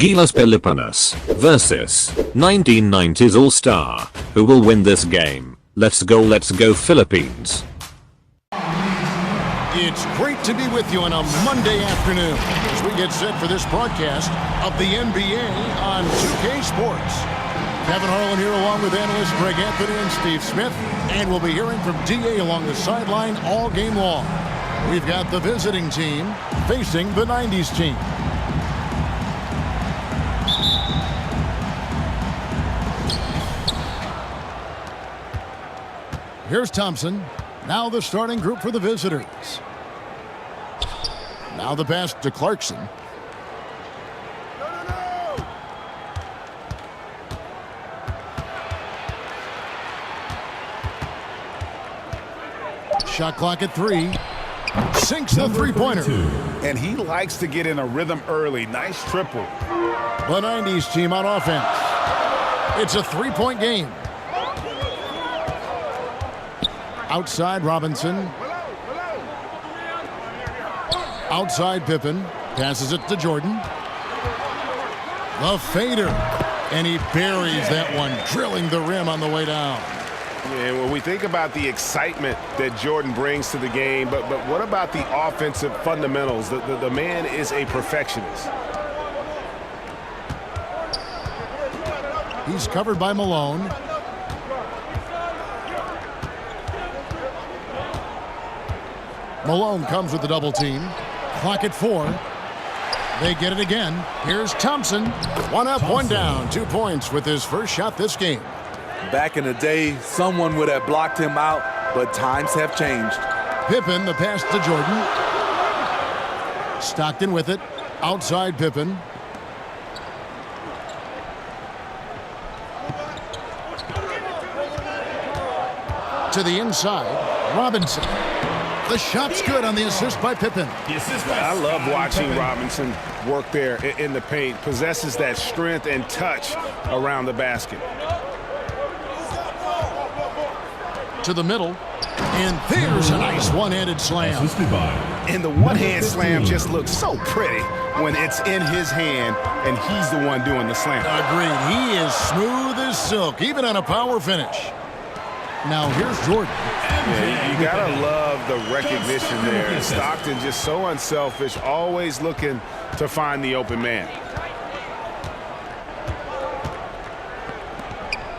GILAS Pilipinas versus 1990s All-Star. Who will win this game? Let's go Philippines. It's great to be with you on a Monday afternoon as we get set for this broadcast of the NBA on 2K Sports. Kevin Harlan here along with analysts Greg Anthony and Steve Smith, and we'll be hearing from DA along the sideline all game long. We've got the visiting team facing the 90s team. Here's Thompson. Now the starting group for the visitors. Now the pass to Clarkson. Shot clock at 3. Sinks the three-pointer. And he likes to get in a rhythm early. Nice triple. The 90s team on offense. It's a three-point game. Outside Robinson. Outside Pippen. Passes it to Jordan. The fader. And he buries that one, drilling the rim on the way down. And when we think about the excitement that Jordan brings to the game, but what about the offensive fundamentals? The man is a perfectionist. He's covered by Malone. Malone comes with the double team. Clock at 4. They get it again. Here's Thompson. One up, one down. 2 points with his first shot this game. Back in the day, someone would have blocked him out, but times have changed. Pippen, the pass to Jordan. Stockton with it. Outside Pippen. To the inside. Robinson. The shot's good on the assist by Pippen. I love watching Robinson work there in the paint. Possesses that strength and touch around the basket. To the middle. And there's a nice one-handed slam. And the one-hand slam just looks so pretty when it's in his hand and he's the one doing the slam. Agreed. He is smooth as silk, even on a power finish. Now here's Jordan. Yeah, you gotta love the recognition there. Stockton just so unselfish, always looking to find the open man.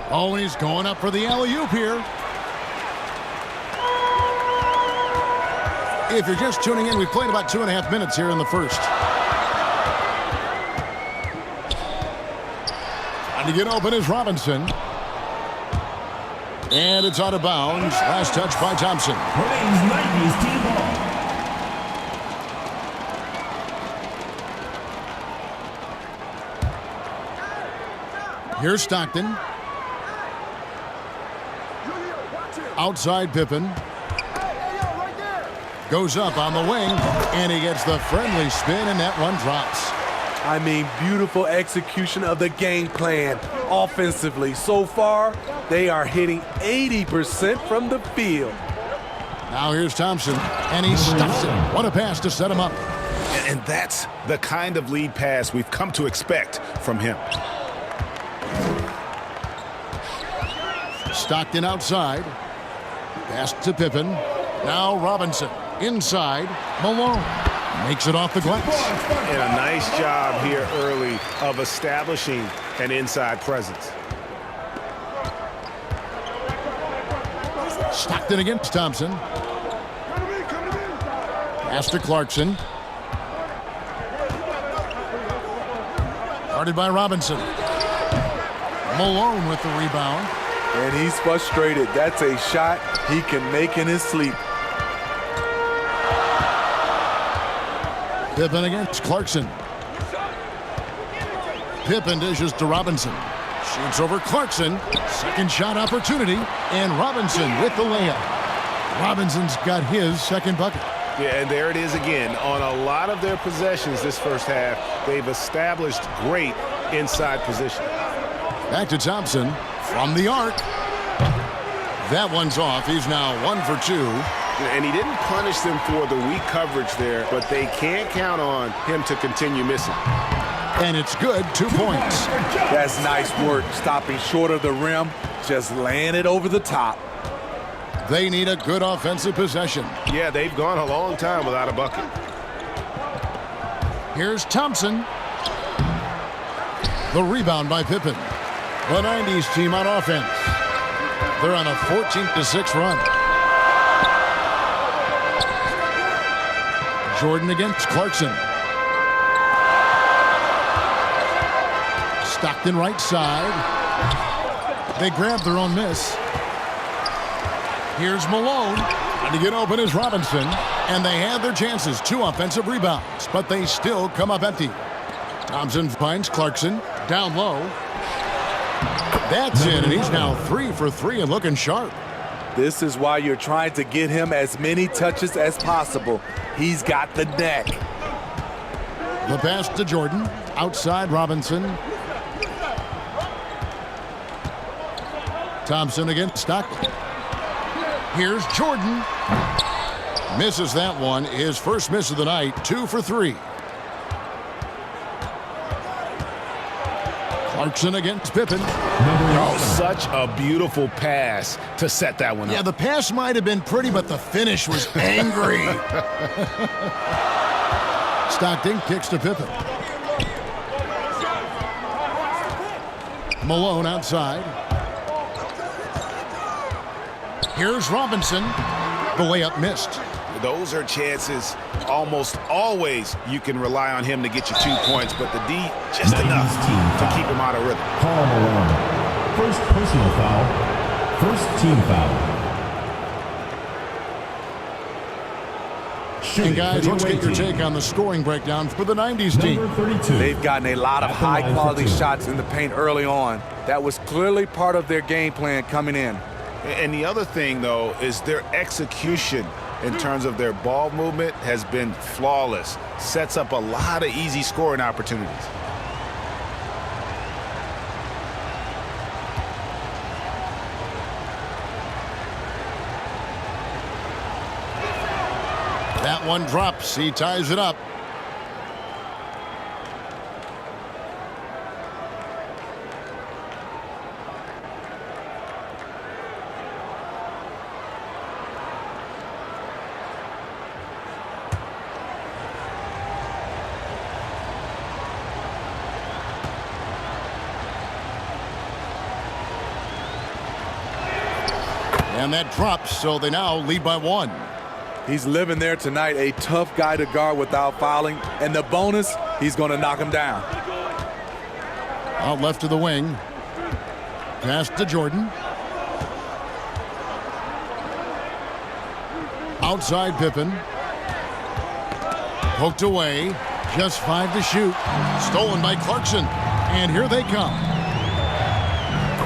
Always going up for the alley-oop here. If you're just tuning in, we've played about 2.5 minutes here in the first. Trying to get open is Robinson. And it's out of bounds. Last touch by Thompson. Here's Stockton. Outside Pippen. Goes up on the wing, and he gets the friendly spin, and that one drops. I mean, beautiful execution of the game plan offensively. So far, they are hitting 80% from the field. Now here's Thompson, and he stuffs it. What a pass to set him up. And that's the kind of lead pass we've come to expect from him. Stockton outside. Pass to Pippen. Now Robinson. Inside, Malone makes it off the glass. And a nice job here early of establishing an inside presence. Stockton against Thompson. Pass to Clarkson. Guarded by Robinson. Malone with the rebound. And he's frustrated. That's a shot he can make in his sleep. Pippen against Clarkson. Pippen dishes to Robinson. Shoots over Clarkson. Second shot opportunity. And Robinson with the layup. Robinson's got his second bucket. Yeah, and there it is again. On a lot of their possessions this first half, they've established great inside position. Back to Thompson from the arc. That one's off. He's now 1 for 2. And he didn't punish them for the weak coverage there, but they can't count on him to continue missing. And it's good, 2 points. That's nice work, stopping short of the rim, just laying it over the top. They need a good offensive possession. Yeah, they've gone a long time without a bucket. Here's Thompson. The rebound by Pippen. The 90s team on offense. They're on a 14-6 run. Jordan against Clarkson. Stockton right side. They grab their own miss. Here's Malone. And to get open is Robinson. And they had their chances. 2 offensive rebounds. But they still come up empty. Thompson finds Clarkson. Down low. That's in. And he's now 3 for 3 and looking sharp. This is why you're trying to get him as many touches as possible. He's got the neck. The pass to Jordan. Outside Robinson. Thompson against Stockton. Here's Jordan. Misses that one. His first miss of the night. 2 for 3. Clarkson against Pippen. Oh, such a beautiful pass to set that one up. Yeah, the pass might have been pretty, but the finish was angry. Stockton kicks to Pippen. Malone outside. Here's Robinson. The layup missed. Those are chances almost always you can rely on him to get you 2 points, but the D just enough to keep him out of rhythm. Call Malone. First personal foul. First team foul. And guys, let's get your take on the scoring breakdown for the 90s team. Number 32. They've gotten a lot of high-quality shots in the paint early on. That was clearly part of their game plan coming in. And the other thing, though, is their execution in terms of their ball movement has been flawless. Sets up a lot of easy scoring opportunities. That one drops. He ties it up. And that drops, so they now lead by 1. He's living there tonight, a tough guy to guard without fouling. And the bonus, he's going to knock him down. Out left to the wing. Pass to Jordan. Outside Pippen. Poked away. Just 5 to shoot. Stolen by Clarkson. And here they come.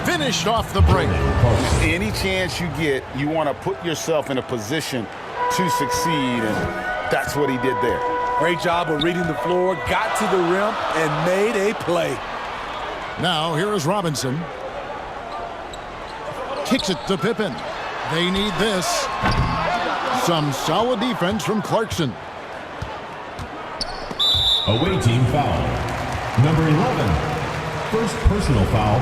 Finished off the break. Any chance you get, you want to put yourself in a position to succeed, and that's what he did there. Great job of reading the floor, got to the rim, and made a play. Now, here is Robinson. Kicks it to Pippen. They need this. Some solid defense from Clarkson. Away team foul. Number 11. First personal foul.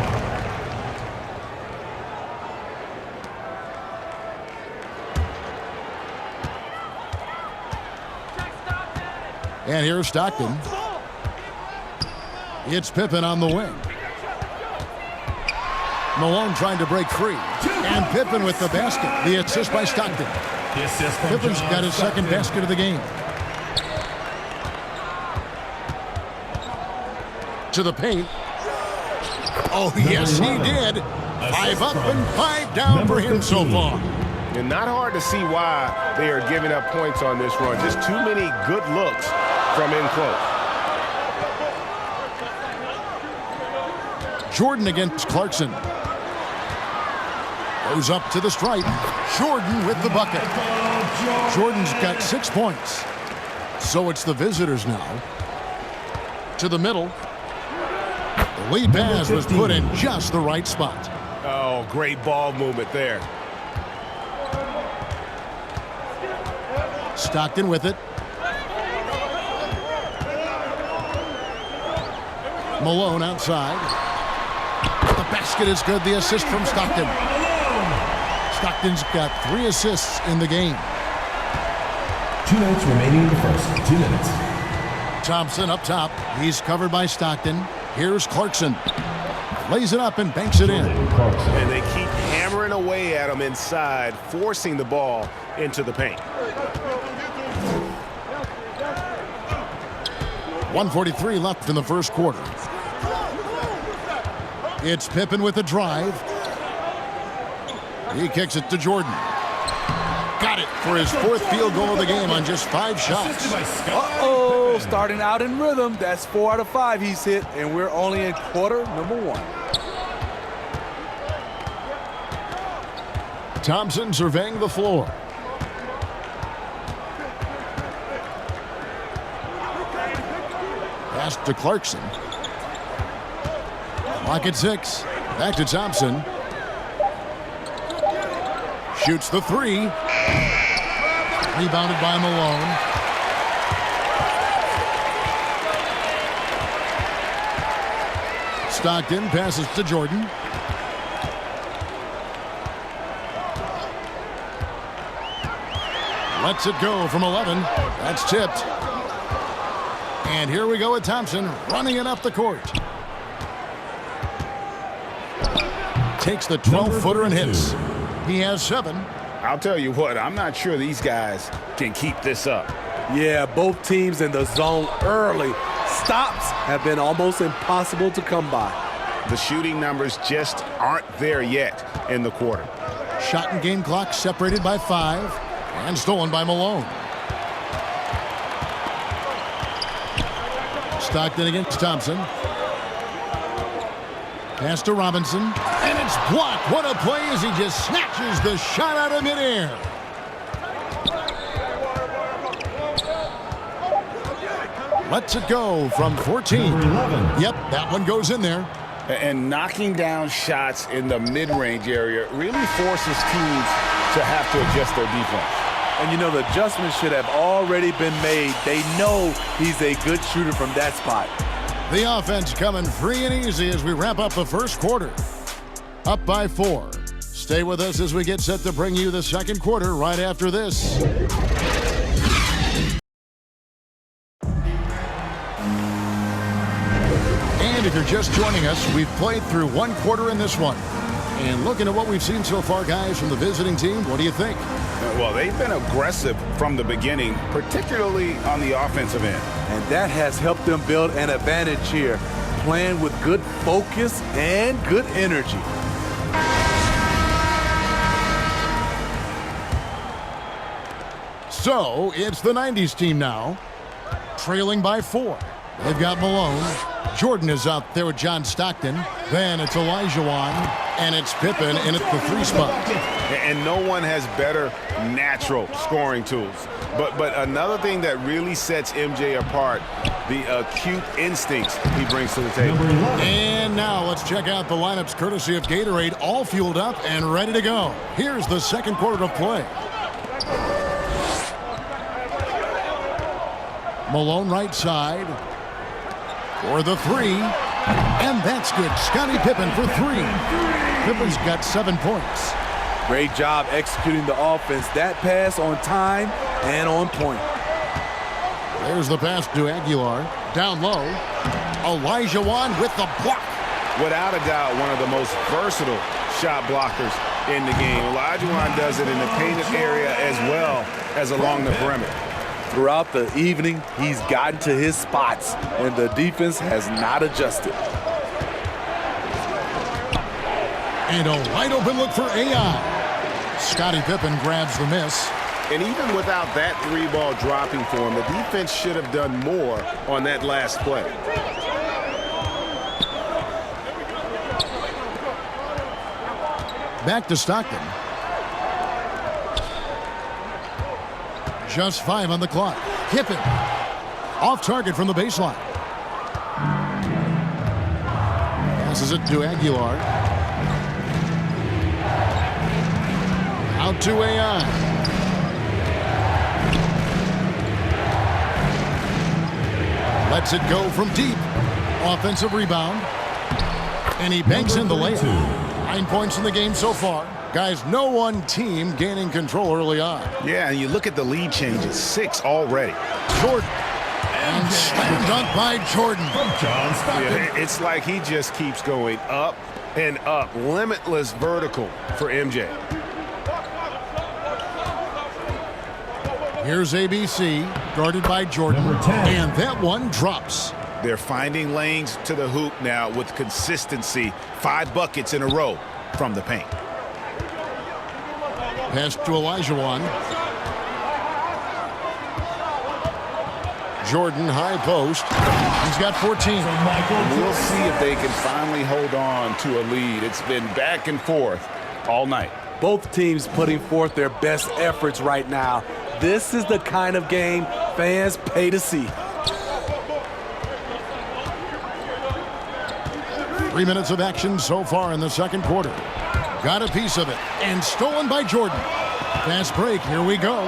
And here's Stockton. It's Pippen on the wing. Malone trying to break free. And Pippen with the basket. The assist by Stockton. Pippen's got his second basket of the game. To the paint. Oh, yes, he did. 5 up and 5 down for him so far. And not hard to see why they are giving up points on this run. Just too many good looks from in close. Jordan against Clarkson. Goes up to the stripe. Jordan with the bucket. Jordan's got 6 points. So it's the visitors now. To the middle. The lead pass was put in just the right spot. Oh, great ball movement there. Stockton with it. Malone outside. The basket is good. The assist from Stockton. Stockton's got 3 assists in the game. 2 minutes remaining in the first. 2 minutes. Thompson up top. He's covered by Stockton. Here's Clarkson. Lays it up and banks it in. And they keep hammering away at him inside, forcing the ball into the paint. 1:43 left in the first quarter. It's Pippen with a drive. He kicks it to Jordan. Got it for his 4th field goal of the game on just 5 shots. Uh-oh, starting out in rhythm. That's 4 out of 5 he's hit, and we're only in quarter number 1. Thompson surveying the floor. Pass to Clarkson. Clock at 6. Back to Thompson. Shoots the 3. Rebounded by Malone. Stockton passes to Jordan. Lets it go from 11. That's tipped. And here we go with Thompson running it up the court. Takes the 12-footer and hits. He has 7. I'll tell you what, I'm not sure these guys can keep this up. Yeah, both teams in the zone early. Stops have been almost impossible to come by. The shooting numbers just aren't there yet in the quarter. Shot and game clock separated by 5 and stolen by Malone. Stockton against Thompson. Pass to Robinson, and it's blocked. What a play as he just snatches the shot out of midair. Lets it go from 14. Yep, that one goes in there. And knocking down shots in the mid-range area really forces teams to have to adjust their defense. And you know, the adjustments should have already been made. They know he's a good shooter from that spot. The offense coming free and easy as we wrap up the first quarter. Up by 4. Stay with us as we get set to bring you the second quarter right after this. And if you're just joining us, we've played through 1 quarter in this one. And looking at what we've seen so far, guys, from the visiting team, what do you think? Well, they've been aggressive from the beginning, particularly on the offensive end. And that has helped them build an advantage here, playing with good focus and good energy. So, it's the 90s team now, trailing by 4. They've got Malone. Jordan is out there with John Stockton. Then it's Olajuwon, and it's Pippen in at the 3 spot. And no one has better natural scoring tools. But another thing that really sets MJ apart, the acute instincts he brings to the table. And now let's check out the lineups courtesy of Gatorade, all fueled up and ready to go. Here's the second quarter of play. Malone right side for the 3. And that's good. Scottie Pippen for 3. Pippen's got 7 points. Great job executing the offense. That pass on time and on point. There's the pass to Aguilar. Down low. Olajuwon with the block. Without a doubt, one of the most versatile shot blockers in the game. Olajuwon does it in the painted area as well as along the perimeter. Throughout the evening, he's gotten to his spots, and the defense has not adjusted. And a wide open look for AI. Scottie Pippen grabs the miss. And even without that 3-ball dropping for him, the defense should have done more on that last play. Back to Stockton. Just 5 on the clock. Pippen off target from the baseline. Passes it to Aguilar. Out to AI. Lets it go from deep. Offensive rebound. And he banks in the layup. 9 points in the game so far. Guys, no one team gaining control early on. Yeah, and you look at the lead changes. 6 already. Jordan. And slam dunk by Jordan. Yeah, it's like he just keeps going up and up. Limitless vertical for MJ. Here's ABC, guarded by Jordan. Number 10. And that one drops. They're finding lanes to the hoop now with consistency. 5 buckets in a row from the paint. Pass to Olajuwon. Jordan, high post. He's got 14. We'll see if they can finally hold on to a lead. It's been back and forth all night. Both teams putting forth their best efforts right now. This is the kind of game fans pay to see. 3 minutes of action so far in the second quarter. Got a piece of it, and stolen by Jordan. Fast break, here we go.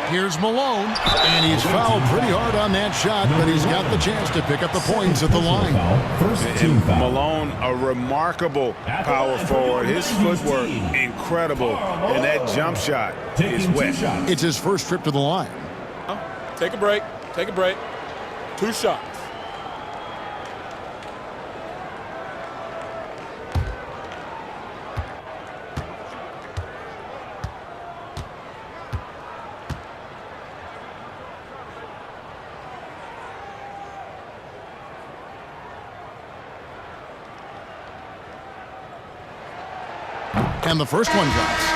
Here's Malone, and he's fouled pretty hard on that shot, but he's got the chance to pick up the points at the line. First team foul. Malone, a remarkable power forward. His footwork, incredible, and that jump shot is wet. It's his first trip to the line. Take a break. Take a break. 2 shots. And the first one drops.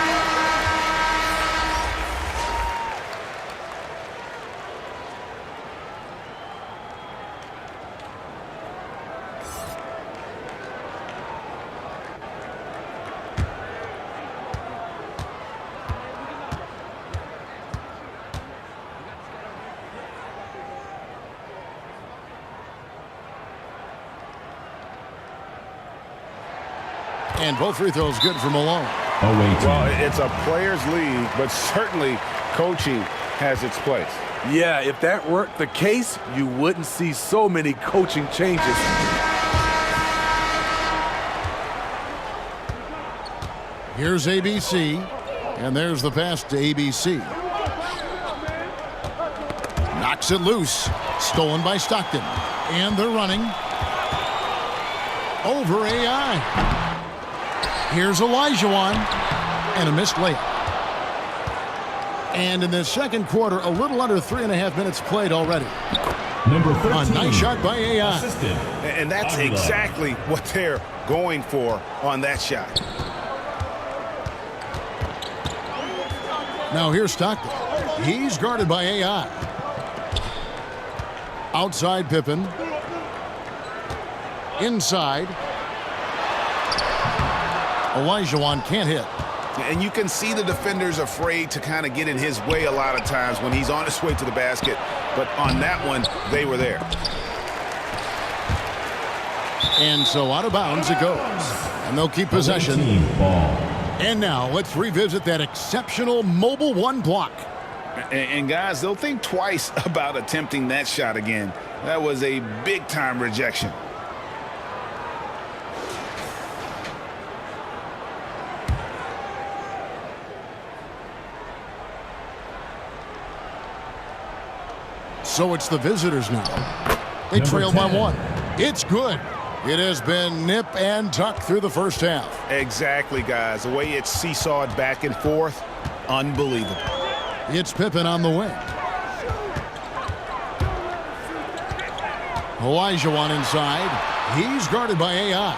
And both free throws good for Malone. Well, it's a players' league, but certainly coaching has its place. Yeah, if that weren't the case, you wouldn't see so many coaching changes. Here's ABC, and there's the pass to ABC. Knocks it loose. Stolen by Stockton. And they're running. Over AI. Here's Olajuwon, and a missed layup. And in the second quarter, a little under 3.5 minutes played already. Number 13. A nice shot by AI. Assisted. And that's exactly what they're going for on that shot. Now here's Stockton. He's guarded by AI. Outside Pippen. Inside. Olajuwon can't hit. And you can see the defenders afraid to kind of get in his way a lot of times when he's on his way to the basket. But on that one, they were there. And so out of bounds it goes. And they'll keep possession. Team ball. And now let's revisit that exceptional mobile one block. And guys, they'll think twice about attempting that shot again. That was a big-time rejection. So it's the visitors now. They Number trail 10. by 1. It's good. It has been nip and tuck through the first half. Exactly, guys. The way it's seesawed back and forth, unbelievable. It's Pippen on the wing. Olajuwon inside. He's guarded by AI.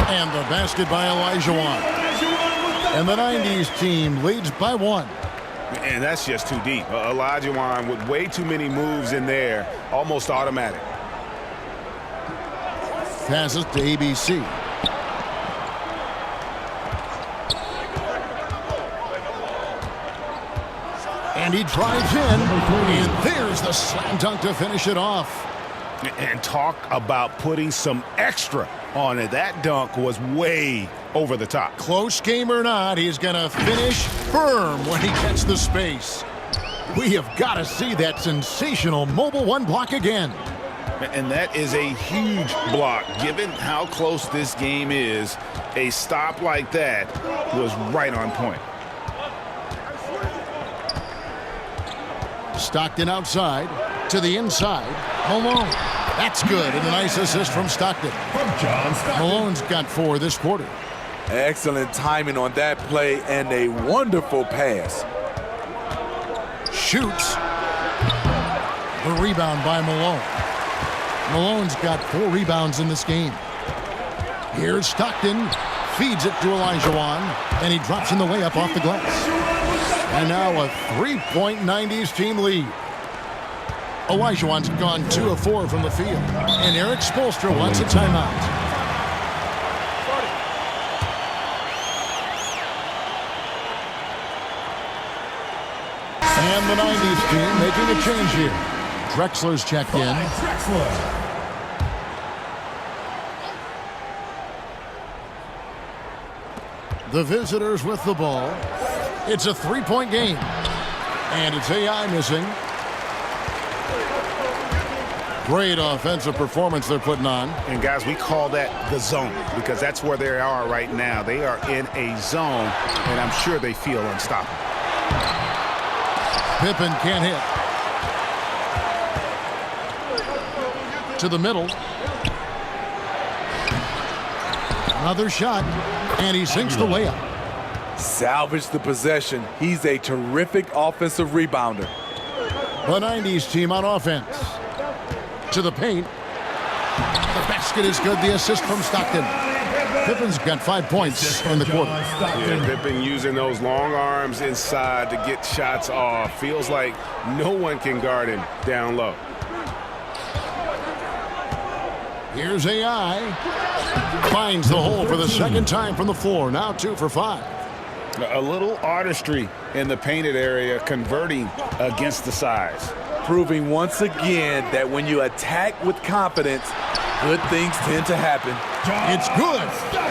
And the basket by Olajuwon. And the 90s team leads by 1. And that's just too deep. Olajuwon with way too many moves in there, almost automatic. Passes to ABC. And he drives in. And there's the slam dunk to finish it off. And talk about putting some extra on it. That dunk was way over the top. Close game or not, he's going to finish firm when he gets the space. We have got to see that sensational mobile one block again. And that is a huge block. Given how close this game is, a stop like that was right on point. Stockton outside to the inside. Malone. That's good. And a nice assist from Stockton. Malone's got 4 this quarter. Excellent timing on that play and a wonderful pass. Shoots. The rebound by Malone. Malone's got 4 rebounds in this game. Here's Stockton. Feeds it to Olajuwon. And he drops in the layup off the glass. And now a 3-point 90s team lead. Olajuwon's gone 2 of 4 from the field. And Eric Spoelstra wants a timeout. And the 90s team making a change here. Drexler's checked in. The visitors with the ball. It's a 3-point game. And it's AI missing. Great offensive performance they're putting on. And guys, we call that the zone because that's where they are right now. They are in a zone, and I'm sure they feel unstoppable. Pippen can't hit. To the middle. Another shot, and he sinks the layup. Salvage the possession. He's a terrific offensive rebounder. The 90s team on offense. To the paint. The basket is good. The assist from Stockton. Pippen's got 5 points in the quarter. Yeah, Pippen using those long arms inside to get shots off. Feels like no one can guard him down low. Here's AI. Finds the hole for the second time from the floor. Now 2 for 5. A little artistry in the painted area, converting against the size. Proving once again that when you attack with confidence, good things tend to happen. It's good.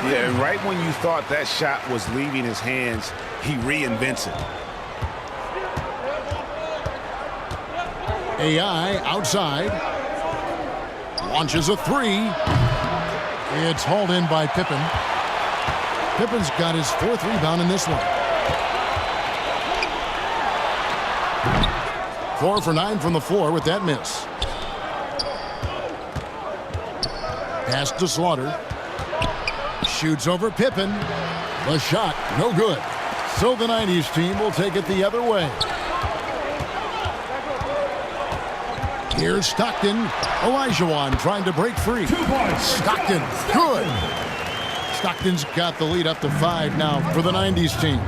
Yeah, and right when you thought that shot was leaving his hands, he reinvents it. AI outside. Launches a 3. It's hauled in by Pippen. Pippen's got his 4th rebound in this one. 4 for 9 from the floor with that miss. Pass to Slaughter. Shoots over Pippen. The shot, no good. So the 90s team will take it the other way. Here's Stockton. Olajuwon trying to break free. Stockton, good. Stockton's got the lead up to 5 now for the 90s team.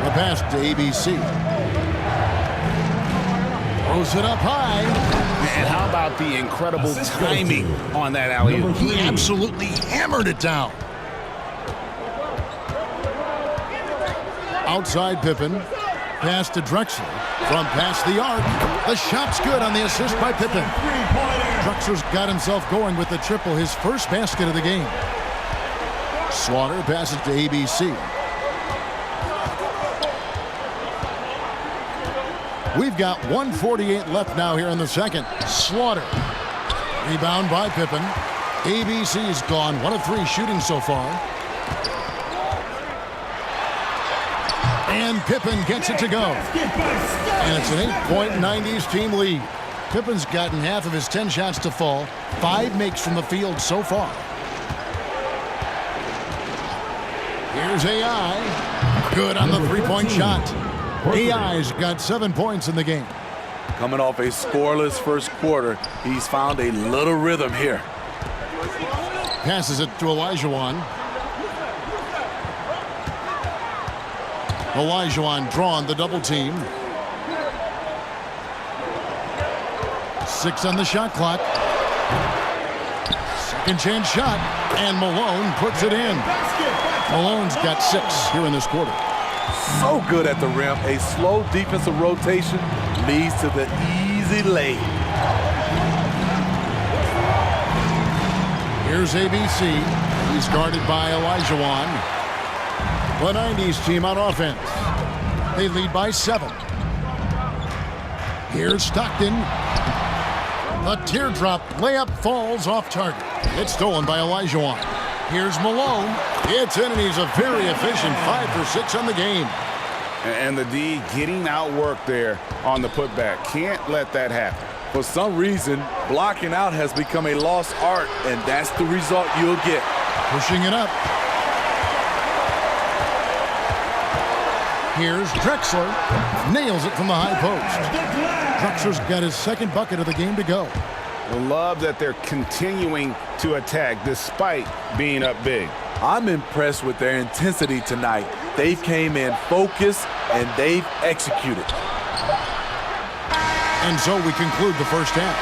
The pass to ABC. Throws it up high. And how about the incredible timing on that alley-oop? He absolutely hammered it down. Outside Pippen. Pass to Drexler. From past the arc. The shot's good on the assist by Pippen. Drexler's got himself going with the triple, his first basket of the game. Slaughter passes to ABC. We've got 1:48 left now here in the second. Slaughter. Rebound by Pippen. ABC's gone 1 of 3 shooting so far. And Pippen gets it to go. And it's an 8-point 90s team lead. Pippen's gotten half of his 10 shots to fall. 5 makes from the field so far. Here's AI. Good on the 3-point shot. AI's got 7 points in the game. Coming off a scoreless first quarter, he's found a little rhythm here. Passes it to Olajuwon. Olajuwon drawn the double team. 6 on the shot clock. Second chance shot. And Malone puts it in. Malone's got 6 here in this quarter. So good at the rim. A slow defensive rotation leads to the easy lay. Here's ABC. He's guarded by Olajuwon. The 90s team on offense. They lead by 7. Here's Stockton. A teardrop layup falls off target. It's stolen by Elijah. Here's Malone. It's in, and he's a very efficient 5 for 6 on the game. And the D getting outworked there on the putback. Can't let that happen. For some reason, blocking out has become a lost art, and that's the result you'll get. Pushing it up. Here's Drexler. Nails it from the high post. Drexler's got his second bucket of the game to go. Love that they're continuing to attack despite being up big. I'm impressed with their intensity tonight. They came in focused, and they've executed. And so we conclude the first half.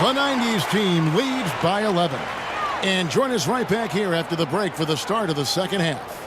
The 90s team leads by 11. And join us right back here after the break for the start of the second half.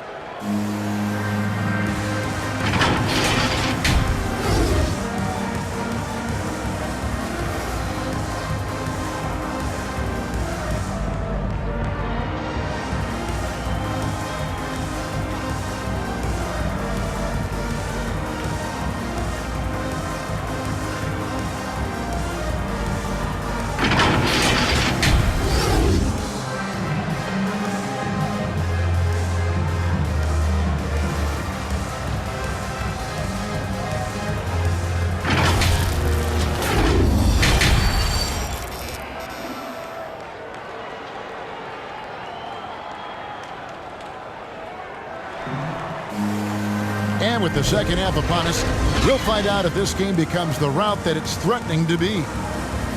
And with the second half upon us, we'll find out if this game becomes the route that it's threatening to be.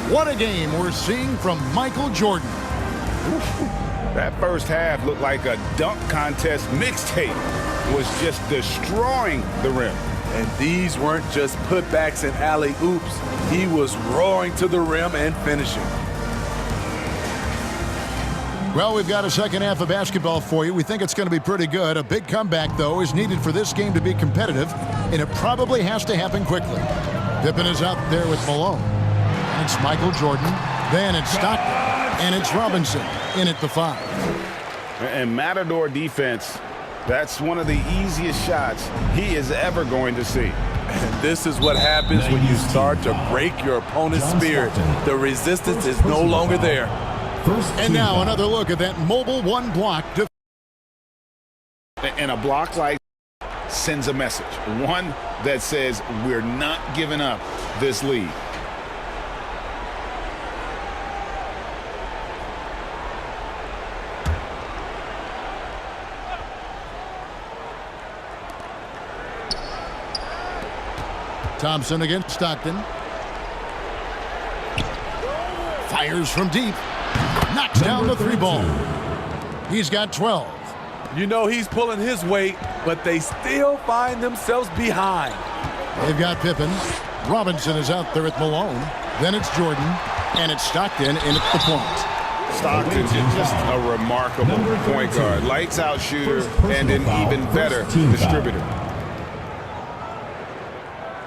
What a game we're seeing from Michael Jordan. That first half looked like a dunk contest mixtape. Was just destroying the rim. And these weren't just putbacks and alley-oops. He was roaring to the rim and finishing. Well, we've got a second half of basketball for you. We think it's going to be pretty good. A big comeback, though, is needed for this game to be competitive, and it probably has to happen quickly. Pippen is out there with Malone. And it's Michael Jordan. Then it's Stockton. And it's Robinson in at the 5. And Matador defense, that's one of the easiest shots he is ever going to see. And this is what happens when you start to break your opponent's spirit. The resistance is no longer there. And now another look at that mobile one block. And a block like sends a message. One that says we're not giving up this lead. Thompson against Stockton. Fires from deep. Knocks down the 3-ball. He's got 12. You know he's pulling his weight, but they still find themselves behind. They've got Pippen. Robinson is out there at Malone. Then it's Jordan. And it's Stockton in at the point. Stockton is just a remarkable point guard. Lights out shooter and an even better distributor.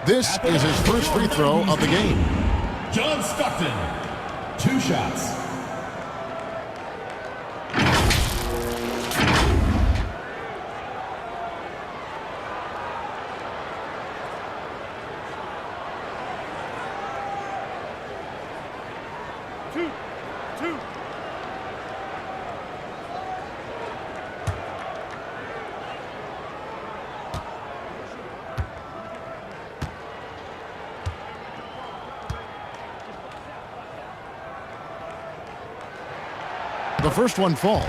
This is his first free throw of the game. John Stockton, 2 shots. The first one falls.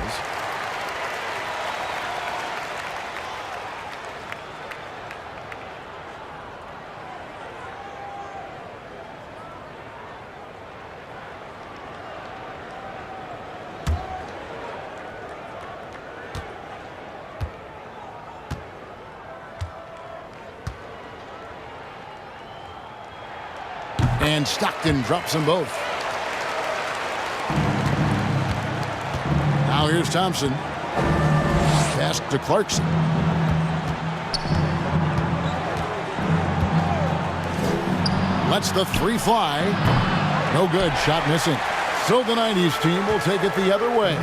And Stockton drops them both. Now here's Thompson. Pass to Clarkson. Lets the 3 fly. No good. Shot missing. So the 90s team will take it the other way.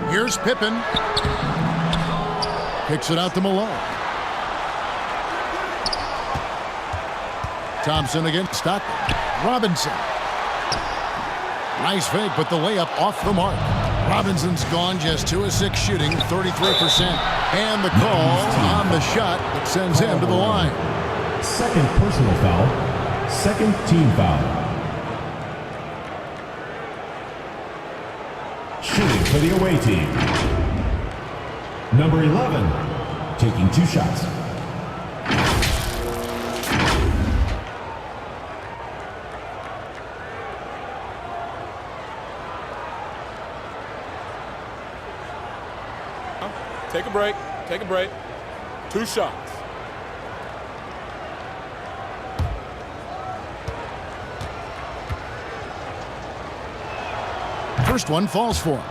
Here's Pippen. Kicks it out to Malone. Thompson against Stockton. Robinson. Nice fake, but the layup off the mark. Robinson's gone just 2 of 6 shooting, 33%. And the call on the shot that sends him to the line. Second personal foul. Second team foul. Shooting for the away team. Number 11, taking 2 shots. Take a break. Take a break. 2 shots. First one falls for him.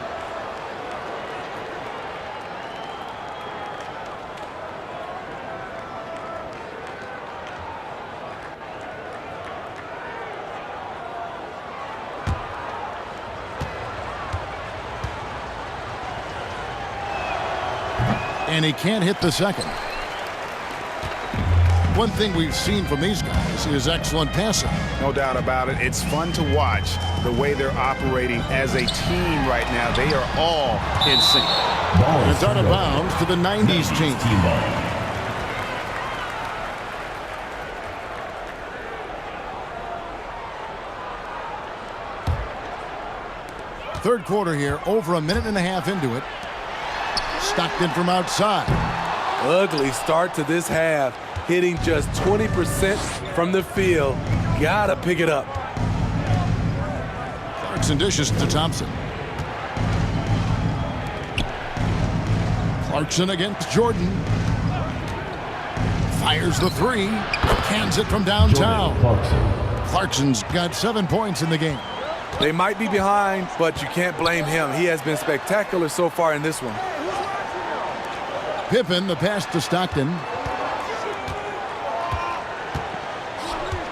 And he can't hit the second. One thing we've seen from these guys is excellent passing. No doubt about it. It's fun to watch the way they're operating as a team right now. They are all in sync. It's out of bounds to the 90s team. Team ball. Third quarter here, over a minute and a half into it. Stockton from outside. Ugly start to this half. Hitting just 20% from the field. Gotta pick it up. Clarkson dishes to Thompson. Clarkson against Jordan. Fires the 3. Cans it from downtown. Clarkson's got 7 points in the game. They might be behind, but you can't blame him. He has been spectacular so far in this one. Pippen, the pass to Stockton.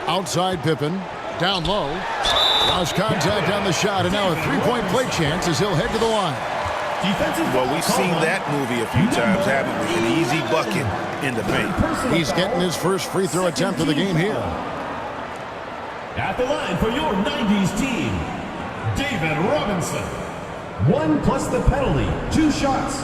Outside Pippen, down low. Lost contact on the shot, and now a 3-point play chance as he'll head to the line. Well, we've seen that movie a few times, haven't we? An easy bucket in the paint. He's getting his first free throw attempt of the game here. At the line for your 90s team, David Robinson. 1 plus the penalty, 2 shots.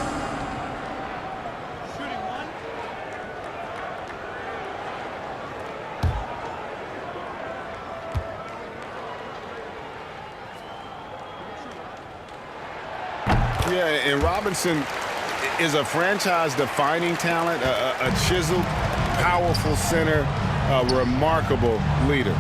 Yeah, and Robinson is a franchise-defining talent, a chiseled, powerful center, a remarkable leader.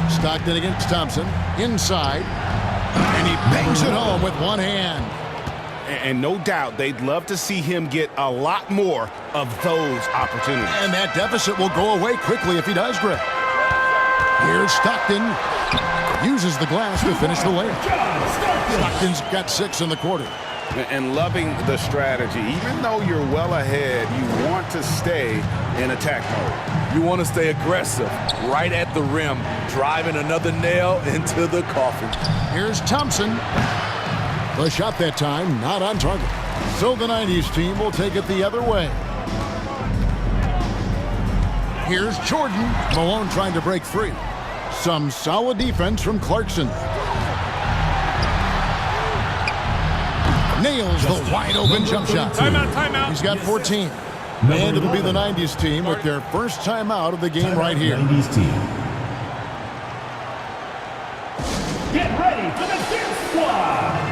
Stockton against Thompson, inside, and he bangs it home with one hand. And no doubt they'd love to see him get a lot more of those opportunities. And that deficit will go away quickly if he does, Greg. Here's Stockton. Uses the glass to finish the layup. Stockton's got 6 in the quarter. And loving the strategy. Even though you're well ahead, you want to stay in attack mode. You want to stay aggressive, right at the rim, driving another nail into the coffin. Here's Thompson. The shot that time, not on target. So the 90s team will take it the other way. Here's Jordan. Malone trying to break free. Some solid defense from Clarkson. Nails the wide-open jump shot. Timeout. He's got 14. And it'll be the 90s team with their first timeout of the game right here. 90s team. Get ready for the dance squad.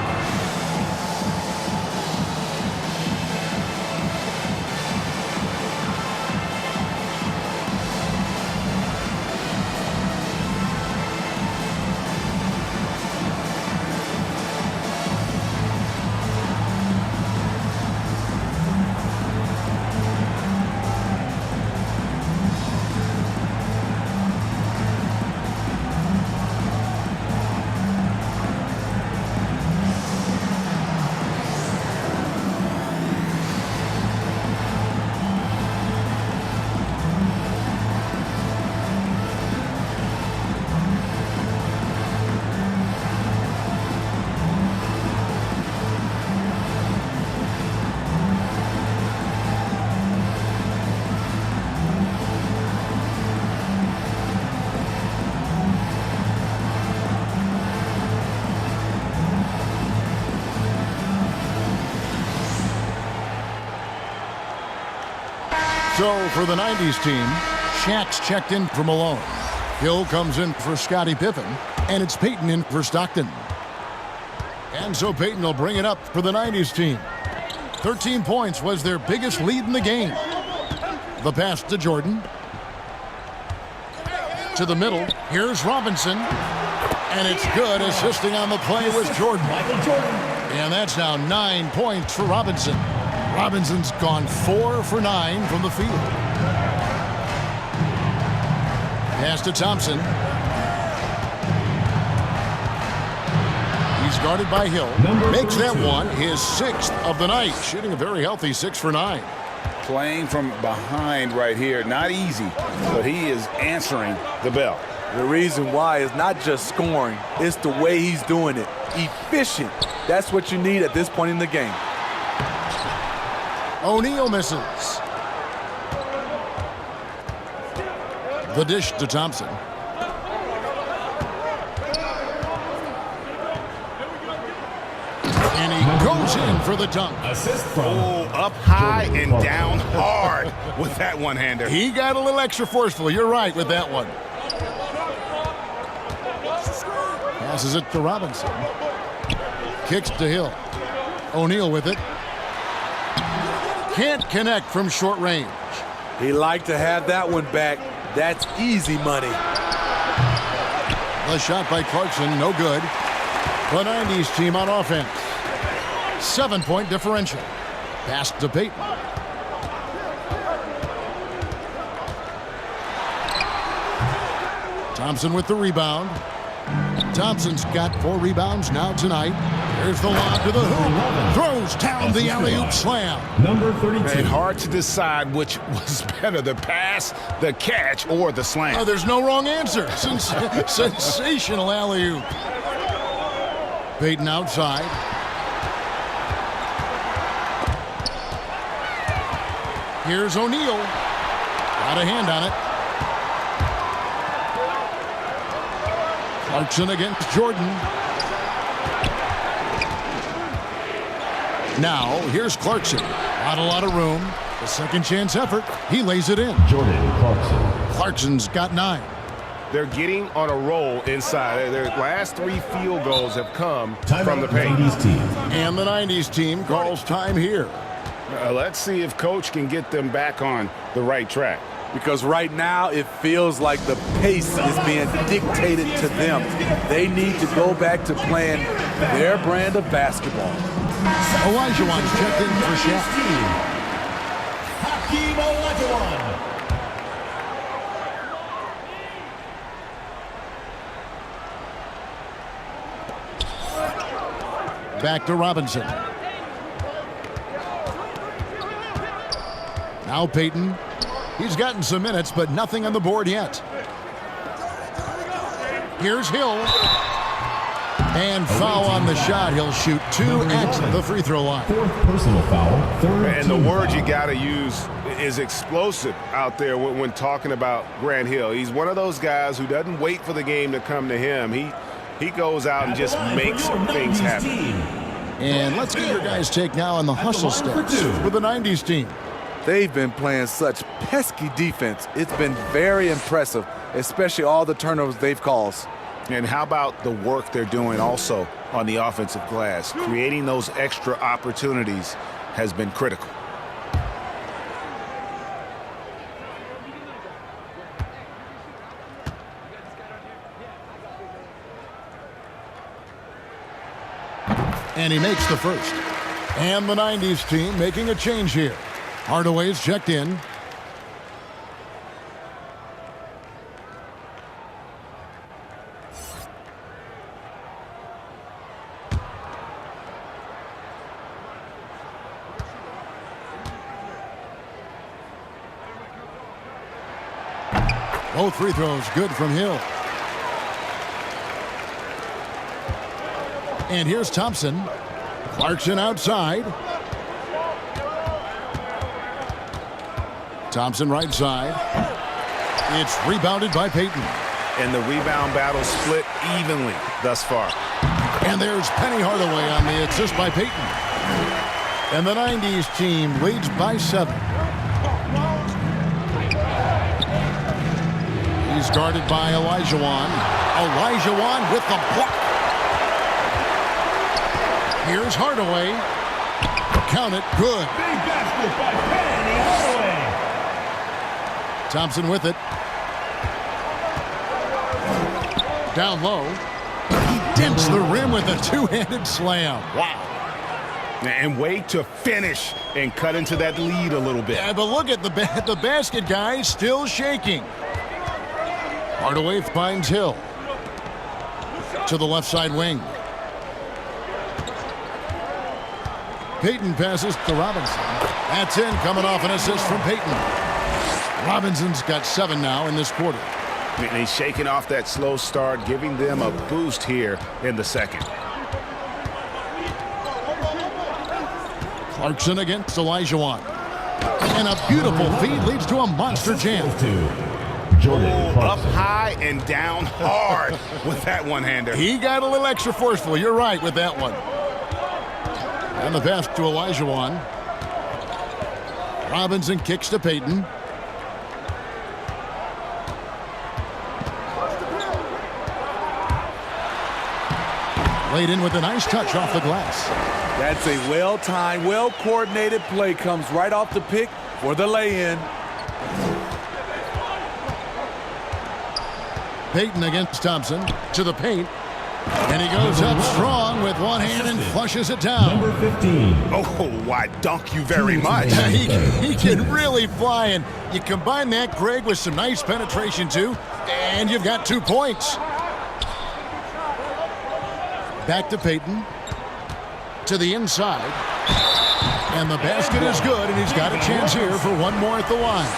So for the 90s team, Shack's checked in for Malone. Hill comes in for Scottie Pippen, and it's Peyton in for Stockton. And so Peyton will bring it up for the 90s team. 13 points was their biggest lead in the game. The pass to Jordan. To the middle. Here's Robinson. And it's good. Assisting on the play was Jordan. And that's now 9 points for Robinson. Robinson's gone 4 for 9 from the field. Pass to Thompson. He's guarded by Hill. Makes that one his 6th of the night. Shooting a very healthy 6 for 9. Playing from behind right here. Not easy, but he is answering the bell. The reason why is not just scoring, it's the way he's doing it. Efficient. That's what you need at this point in the game. O'Neal misses. The dish to Thompson. And he goes in for the dunk. Assist from Up high and down hard with that one-hander. He got a little extra forceful. You're right with that one. Passes it to Robinson. Kicks to Hill. O'Neal with it. Can't connect from short range. He liked to have that one back. That's easy money. The shot by Clarkson, no good. The 90s team on offense. 7-point differential. Pass to Peyton. Thompson with the rebound. Thompson's got 4 rebounds now tonight. Here's the lob to the hoop. Throws down the alley-oop slam. number 32. And hard to decide which was better, the pass, the catch, or the slam. Oh, there's no wrong answer. Sensational alley-oop. Peyton outside. Here's O'Neal. Got a hand on it. Clarkson against Jordan. Now, here's Clarkson. Not a lot of room. The second chance effort. He lays it in. Jordan Clarkson. Clarkson's got 9. They're getting on a roll inside. Their last 3 field goals have come Time from the out, paint. 90s team. And the 90s team calls time here. Let's see if Coach can get them back on the right track. Because right now it feels like the pace is being dictated to them. They need to go back to playing their brand of basketball. Olajuwon's checked in for Shaq. Hakeem Olajuwon. Back to Robinson. Now Peyton. He's gotten some minutes, but nothing on the board yet. Here's Hill. And foul on the shot. He'll shoot 2 at the free throw line. 4th personal foul. 3rd And the team word foul. you got to use is explosive out there when talking about Grant Hill. He's one of those guys who doesn't wait for the game to come to him. He goes out and just makes things happen. And let's get your guys' take now on the hustle stats for the 90s team. They've been playing such pesky defense. It's been very impressive, especially all the turnovers they've caused. And how about the work they're doing also on the offensive glass? Creating those extra opportunities has been critical. And he makes the first. And the 90s team making a change here. Hardaway's checked in. Both free throws good from Hill. And here's Thompson. Clarkson outside. Thompson right side. It's rebounded by Peyton. And the rebound battle split evenly thus far. And there's Penny Hardaway on the assist by Peyton. And the 90s team leads by 7. He's guarded by Olajuwon. Olajuwon with the block. Here's Hardaway. Count it. Good. Big basket by Penny Hardaway. Thompson with it. Down low. He dents the rim with a two-handed slam. Wow. And wait to finish and cut into that lead a little bit. Yeah, but look at the basket, guys, still shaking. Hardaway finds Hill. To the left side wing. Payton passes to Robinson. That's in, coming off an assist from Payton. Robinson's got 7 now in this quarter. And he's shaking off that slow start, giving them a boost here in the second. Clarkson against Olajuwon. And a beautiful feed leads to a monster jam. Up high and down hard with that one-hander. He got a little extra forceful. You're right with that one. And the pass to Olajuwon. Robinson kicks to Payton. Laid in with a nice touch off the glass. That's a well-timed, well-coordinated play. Comes right off the pick for the lay-in. Payton against Thompson to the paint. And he goes up strong with one hand and flushes it down. Number 15. Oh, why, dunk you very much. He can really fly, and you combine that, Greg, with some nice penetration, too, and you've got 2 points. Back to Payton. To the inside. And the basket is good, and he's got a chance here for one more at the line.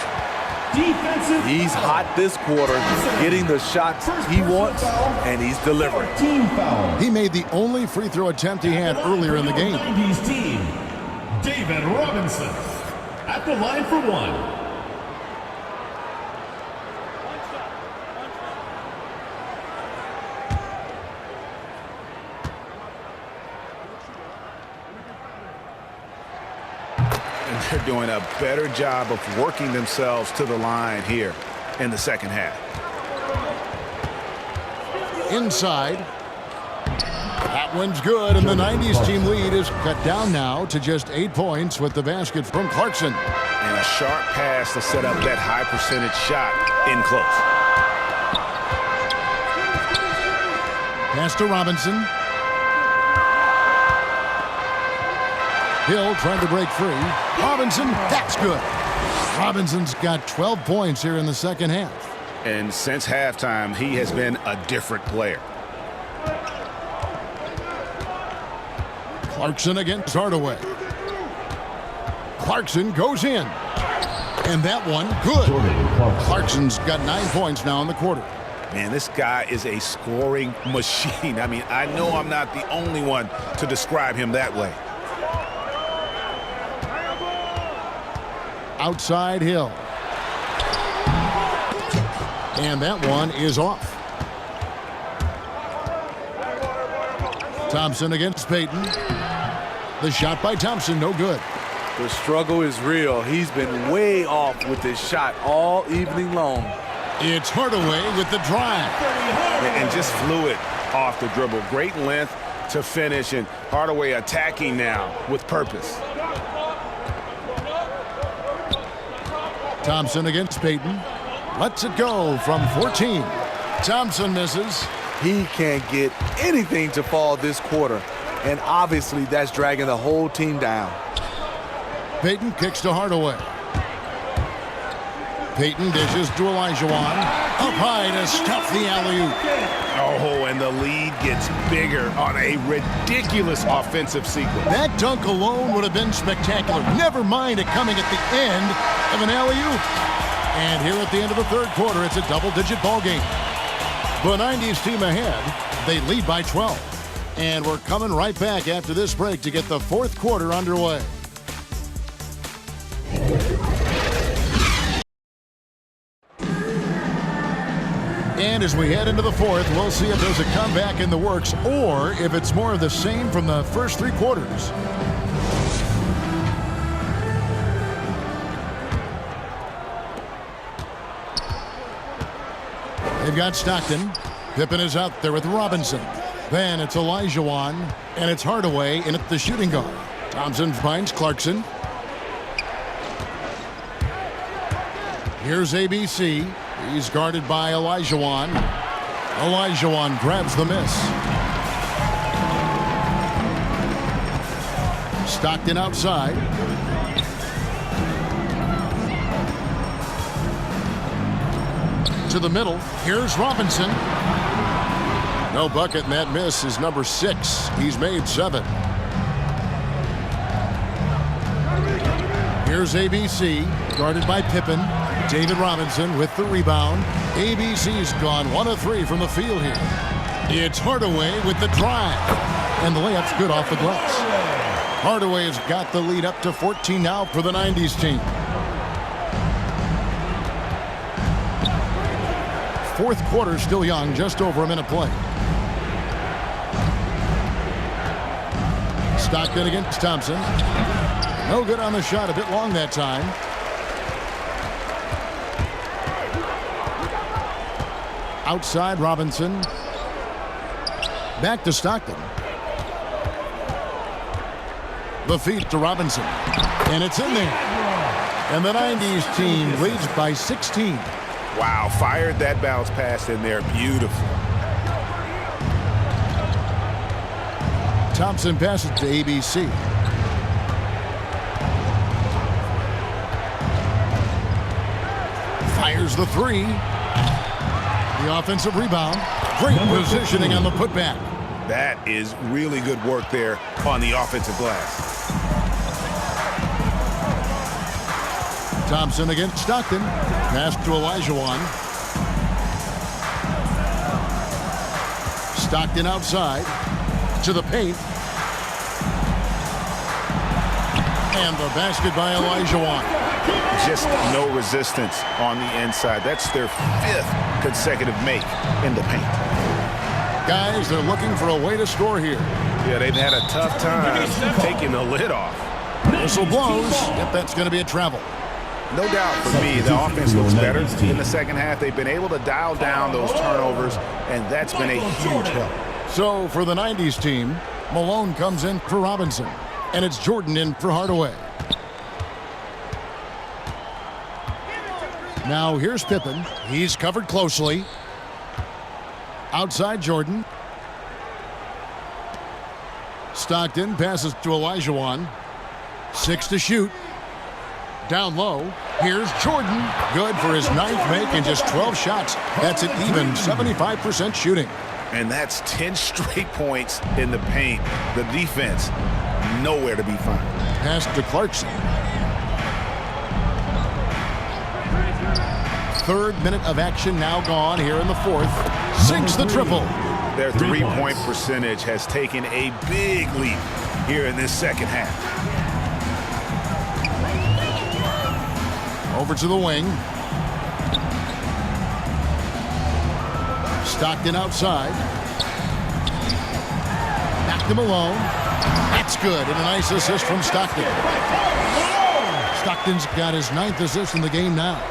Defensive. He's hot this quarter, getting the shots he wants, and he's delivering. Team foul. He made the only free throw attempt he had earlier in the game. 90s team. David Robinson at the line for 1. They're doing a better job of working themselves to the line here in the second half. Inside. That one's good, and the 90s team lead is cut down now to just 8 points with the basket from Clarkson. And a sharp pass to set up that high percentage shot in close. Pass to Robinson. Hill trying to break free. Robinson, that's good. Robinson's got 12 points here in the second half. And since halftime, he has been a different player. Clarkson against Hardaway. Clarkson goes in. And that one, good. Clarkson's got 9 points now in the quarter. Man, this guy is a scoring machine. I mean, I know I'm not the only one to describe him that way. Outside Hill. And that one is off. Thompson against Payton. The shot by Thompson, no good. The struggle is real. He's been way off with this shot all evening long. It's Hardaway with the drive. And just fluid off the dribble. Great length to finish, and Hardaway attacking now with purpose. Thompson against Payton. Lets it go from 14. Thompson misses. He can't get anything to fall this quarter, and obviously that's dragging the whole team down. Payton kicks to Hardaway. Payton dishes to Olajuwon. Up high to stuff the alley-oop. Oh, and the lead gets bigger on a ridiculous offensive sequence. That dunk alone would have been spectacular. Never mind it coming at the end of an alley-oop. And here at the end of the third quarter, it's a double-digit ball game. The 90s team ahead. They lead by 12. And we're coming right back after this break to get the fourth quarter underway. And as we head into the fourth, we'll see if there's a comeback in the works or if it's more of the same from the first 3 quarters. They've got Stockton. Pippen is out there with Robinson. Then it's Olajuwon, and it's Hardaway in at the shooting guard. Thompson finds Clarkson. Here's ABC. He's guarded by Olajuwon. Olajuwon grabs the miss. Stockton outside. To the middle. Here's Robinson. No bucket, and that miss is number 6. He's made 7. Here's ABC, guarded by Pippen. David Robinson with the rebound. ABC's gone 1 of 3 from the field here. It's Hardaway with the drive. And the layup's good off the glass. Hardaway has got the lead up to 14 now for the 90s team. Fourth quarter still young, just over a minute play. Stockton against Thompson. No good on the shot, a bit long that time. Outside Robinson. Back to Stockton. The feed to Robinson. And it's in there. And the 90s team leads by 16. Wow, fired that bounce pass in there. Beautiful. Thompson passes to ABC. Fires the 3. The offensive rebound. Great positioning on the putback. That is really good work there on the offensive glass. Thompson against Stockton. Pass to Olajuwon. Stockton outside. To the paint. And the basket by Olajuwon. Just no resistance on the inside. That's their 5th consecutive make in the paint. Guys, they're looking for a way to score here. Yeah, they've had a tough time taking the lid off. Whistle blows. Yep, that's going to be a travel. No doubt for me, the offense looks better in the second half. They've been able to dial down those turnovers, and that's been a huge help. So for the 90s team, Malone comes in for Robinson, and it's Jordan in for Hardaway. Now here's Pippen. He's covered closely. Outside Jordan. Stockton passes to Olajuwon. 6 to shoot. Down low. Here's Jordan. Good for his 9th make and just 12 shots. That's an even 75% shooting. And that's 10 straight points in the paint. The defense, nowhere to be found. Pass to Clarkson. 3rd minute of action now gone here in the 4th. Sinks the triple. Their 3-point percentage has taken a big leap here in this second half. Over to the wing. Stockton outside. Back to Malone. That's good. And a nice assist from Stockton. Stockton's got his 9th assist in the game now.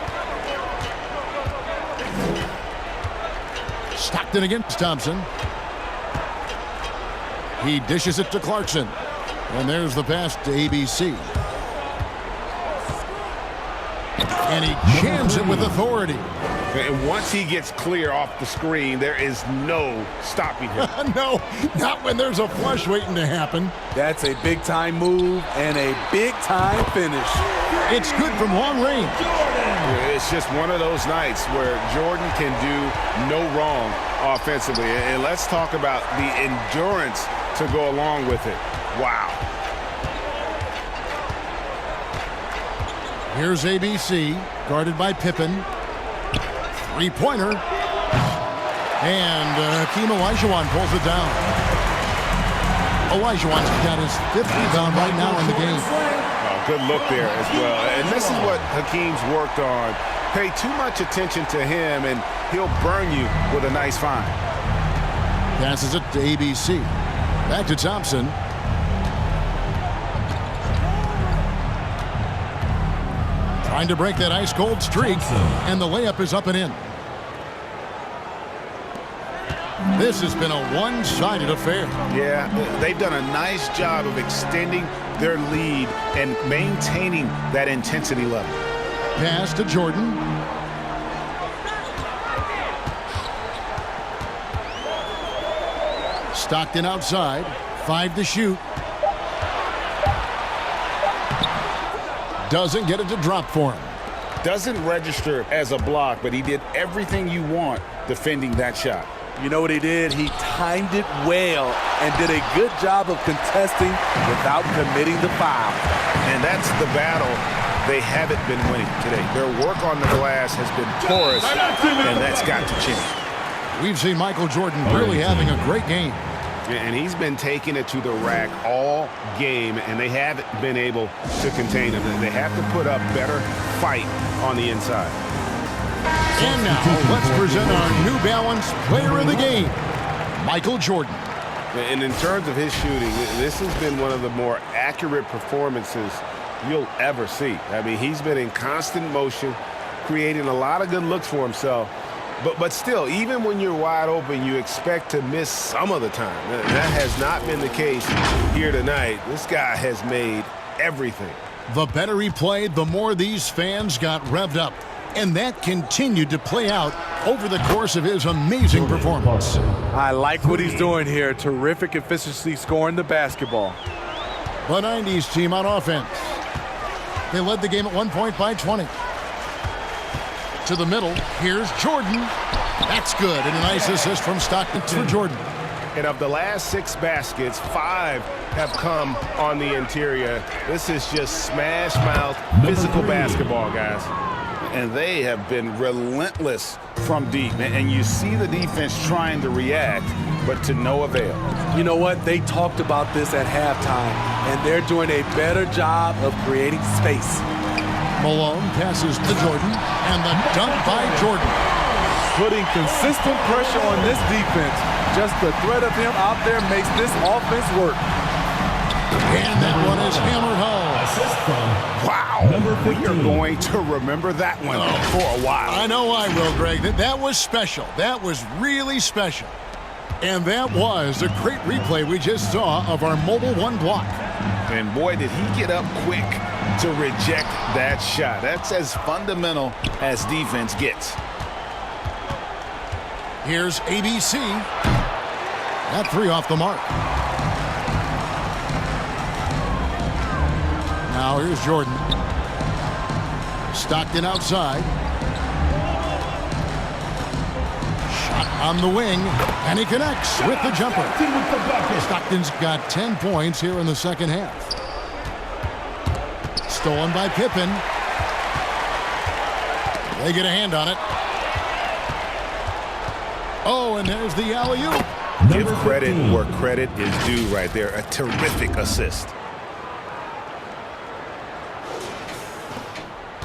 Stockton against Thompson. He dishes it to Clarkson. And there's the pass to ABC. And he jams it with authority. And once he gets clear off the screen, there is no stopping him. No, not when there's a flush waiting to happen. That's a big-time move and a big-time finish. It's good from long range. It's just one of those nights where Jordan can do no wrong offensively. And let's talk about the endurance to go along with it. Wow. Here's ABC, guarded by Pippen. 3-pointer. And Hakeem Olajuwon pulls it down. Olajuwon's got his 5th rebound right now in the game. Oh, good look there as well. And this is what Hakeem's worked on. Pay too much attention to him, and he'll burn you with a nice find. Passes it to ABC. Back to Thompson. Trying to break that ice-cold streak, and the layup is up and in. This has been a one-sided affair. Yeah, they've done a nice job of extending their lead and maintaining that intensity level. Pass to Jordan. Stockton outside. 5 to shoot. Doesn't get it to drop for him. Doesn't register as a block, but he did everything you want defending that shot. You know what he did? He timed it well and did a good job of contesting without committing the foul. And that's the battle they haven't been winning today. Their work on the glass has been porous, and that's got to change. We've seen Michael Jordan really having a great game. And he's been taking it to the rack all game, and they haven't been able to contain him. They have to put up better fight on the inside. And now, let's present our New Balance player of the game, Michael Jordan. And in terms of his shooting, this has been one of the more accurate performances you'll ever see. I mean, he's been in constant motion, creating a lot of good looks for himself. But still, even when you're wide open, you expect to miss some of the time. That has not been the case here tonight. This guy has made everything. The better he played, the more these fans got revved up. And that continued to play out over the course of his amazing performance. I like what he's doing here. Terrific efficiency scoring the basketball. The 90s team on offense. They led the game at 1 point by 20. To the middle, here's Jordan. That's good, and a nice assist from Stockton for Jordan. And of the last 6 baskets, 5 have come on the interior. This is just smash-mouth physical basketball, guys. And they have been relentless from deep. And you see the defense trying to react, but to no avail. You know what? They talked about this at halftime, and they're doing a better job of creating space. Malone passes to Jordan, and the dunk by Jordan. Putting consistent pressure on this defense. Just the threat of him out there makes this offense work. And that one is hammered home. Assist from Wow, we are going to remember that one for a while. I know I will, Greg. That was special. That was really special. And that was a great replay we just saw of our Mobile One block. And boy, did he get up quick to reject that shot. That's as fundamental as defense gets. Here's ABC. That 3 off the mark. Now here's Jordan. Stockton outside. Shot on the wing, and he connects with the jumper. Stockton's got 10 points here in the second half. Stolen by Pippen. They get a hand on it. Oh, and there's the alley-oop. Give credit where credit is due right there. A terrific assist.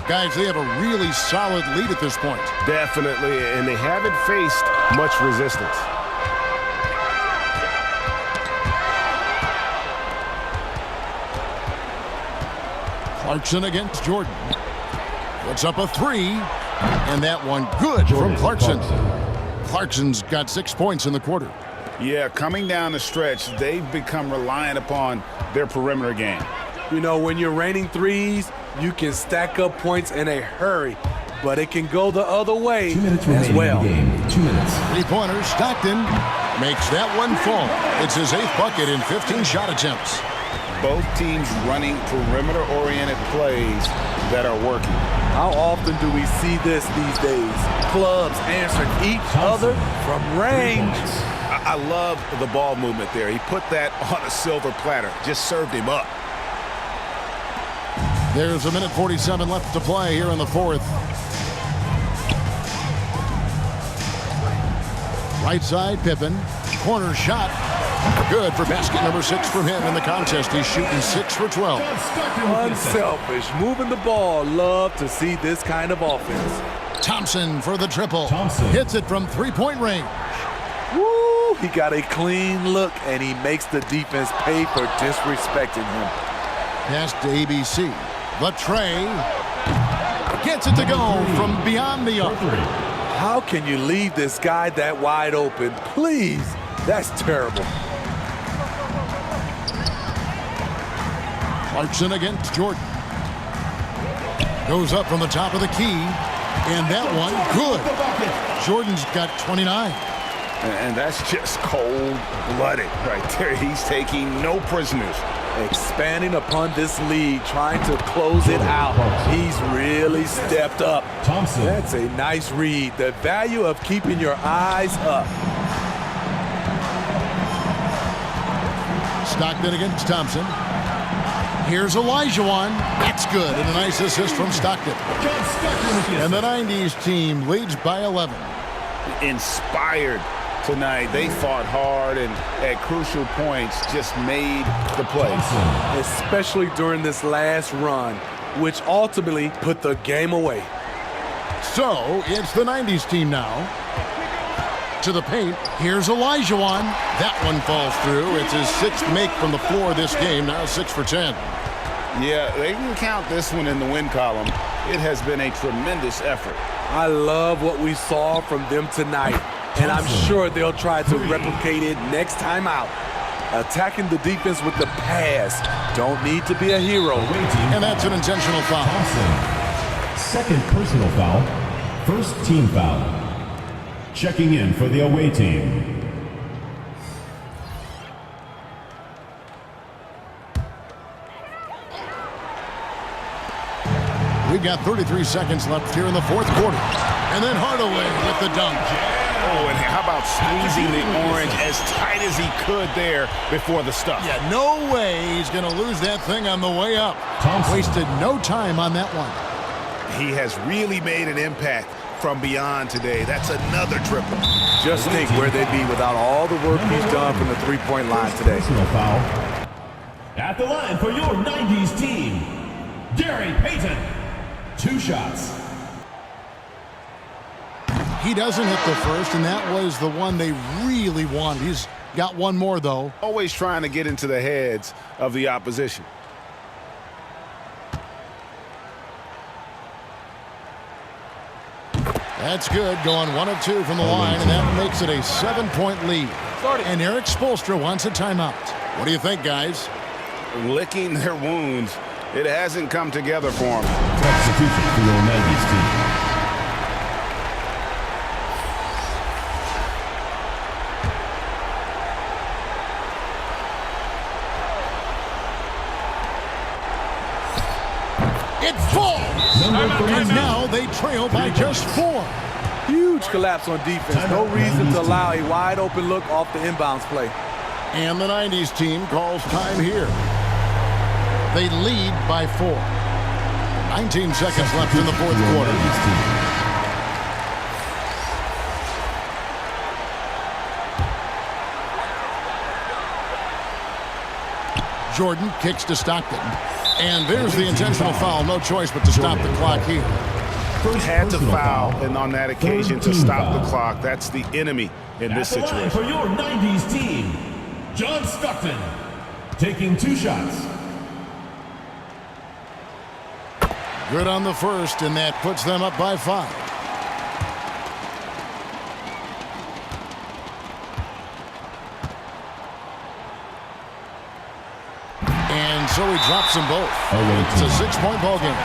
Guys, they have a really solid lead at this point. Definitely, and they haven't faced much resistance. Clarkson against Jordan. Puts up a 3, and that one good from Clarkson. Clarkson's got 6 points in the quarter. Yeah, coming down the stretch, they've become reliant upon their perimeter game. You know, when you're raining threes, you can stack up points in a hurry, but it can go the other way 2 minutes as well. Game. 2 minutes. 3-pointer, Stockton makes that one fall. It's his 8th bucket in 15 shot attempts. Both teams running perimeter-oriented plays that are working. How often do we see this these days? Clubs answering each other from range. I love the ball movement there. He put that on a silver platter, just served him up. There's 1:47 left to play here in the 4th. Right side, Pippen. Corner shot. Good for basket number 6 from him in the contest. He's shooting 6 for 12. Unselfish, moving the ball. Love to see this kind of offense. Thompson for the triple. Thompson hits it from 3-point range. Woo! He got a clean look, and he makes the defense pay for disrespecting him. Pass to ABC. The tray. Gets it to go from beyond the arc. How can you leave this guy that wide open? Please, that's terrible. Clarkson against Jordan. Goes up from the top of the key. And that one, good. Jordan's got 29. And that's just cold-blooded right there. He's taking no prisoners. Expanding upon this lead, trying to close it out. He's really stepped up. Thompson. That's a nice read. The value of keeping your eyes up. Stockton against Thompson. Here's Elijah. That's good. And a nice assist from Stockton. And the 90s team leads by 11. Inspired tonight. They fought hard and at crucial points just made the play. Especially during this last run, which ultimately put the game away. So it's the 90s team now. To the paint. Here's Elijah. That one falls through. It's his 6th make from the floor this game. Now 6 for 10. Yeah, they can count this one in the win column. It has been a tremendous effort. I love what we saw from them tonight, and I'm sure they'll try to replicate it next time out. Attacking the defense with the pass. Don't need to be a hero. And that's an intentional foul. Second personal foul. First team foul. Checking in for the away team. We've got 33 seconds left here in the 4th quarter. And then Hardaway with the dunk. Oh, and how about squeezing the orange as tight as he could there before the stuff? Yeah, no way he's going to lose that thing on the way up. Wasted no time on that one. He has really made an impact from beyond today. That's another triple. Just think where they'd be without all the work he's done from the three-point line today. Foul. At the line for your 90s team, Gary Payton. 2 shots. He doesn't hit the first, and that was the one they really wanted. He's got one more, though. Always trying to get into the heads of the opposition. That's good, going 1 of 2 from the line, and that makes it a 7-point lead. And Eric Spoelstra wants a timeout. What do you think, guys? Licking their wounds. It hasn't come together for him. Substitution for your 90s team. It falls! And now they trail by just 4. Huge collapse on defense. No reason to allow a wide open look off the inbounds play. And the 90s team calls time here. They lead by 4. 19 seconds left in the 4th quarter. Jordan kicks to Stockton. And there's the intentional foul. No choice but to stop the clock here. Had to foul, and on that occasion to stop the clock. That's the enemy in this situation. For your 90s team, John Stockton, taking 2 shots. Good on the first, and that puts them up by 5. And so he drops them both. It's a 6-point ball game.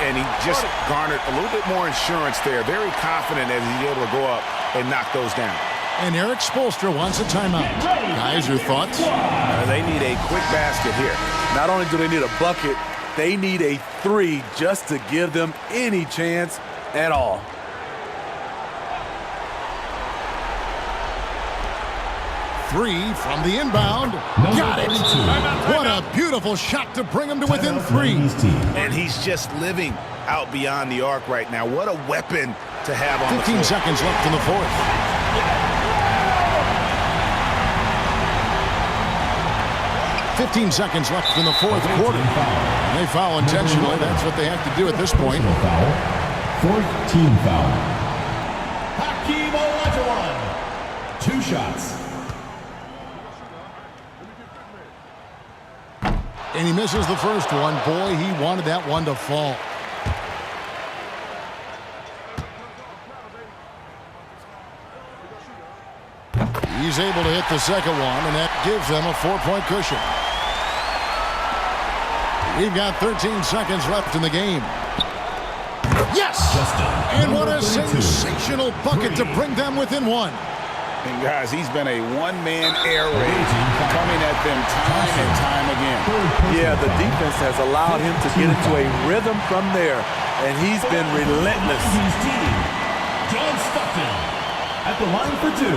And he just garnered a little bit more insurance there. Very confident as he's able to go up and knock those down. And Eric Spoelstra wants a timeout. Guys, your thoughts? They need a quick basket here. Not only do they need a bucket, they need a 3 just to give them any chance at all. Three from the inbound. Got it. What a beautiful shot to bring him to within 3. And he's just living out beyond the arc right now. What a weapon to have on the floor. 15 seconds left in the 4th. .15 left in the 4th quarter. They foul intentionally. That's what they have to do at this point. 4th team foul. Hakeem Olajuwon. 2 shots. And he misses the first one. Boy, he wanted that one to fall. He's able to hit the second one, and that gives them a 4-point cushion. We've got 13 seconds left in the game. Yes! And what a sensational bucket to bring them within one. And guys, he's been a one-man air raid coming at them time and time again. Yeah, the defense has allowed him to get into a rhythm from there, and he's been relentless. John Stockton at the line for 2.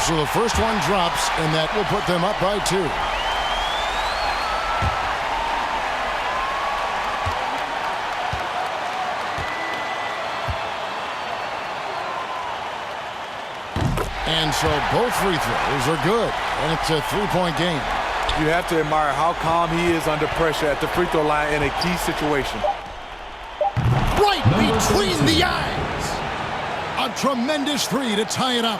So the first one drops, and that will put them up by 2. And so both free throws are good, and it's a 3-point game. You have to admire how calm he is under pressure at the free throw line in a key situation. Right between the eyes. A tremendous 3 to tie it up.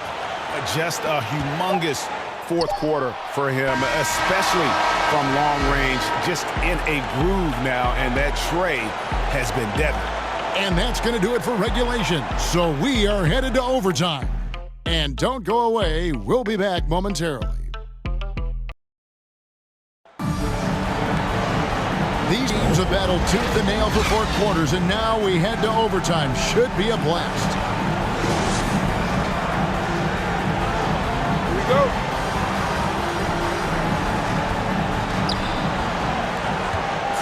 Just a humongous fourth quarter for him, especially from long range. Just in a groove now, and that tray has been deadly. And that's going to do it for regulation. So we are headed to overtime. And don't go away. We'll be back momentarily. These teams have battled tooth and nail for 4 quarters, and now we head to overtime. Should be a blast. Here we go.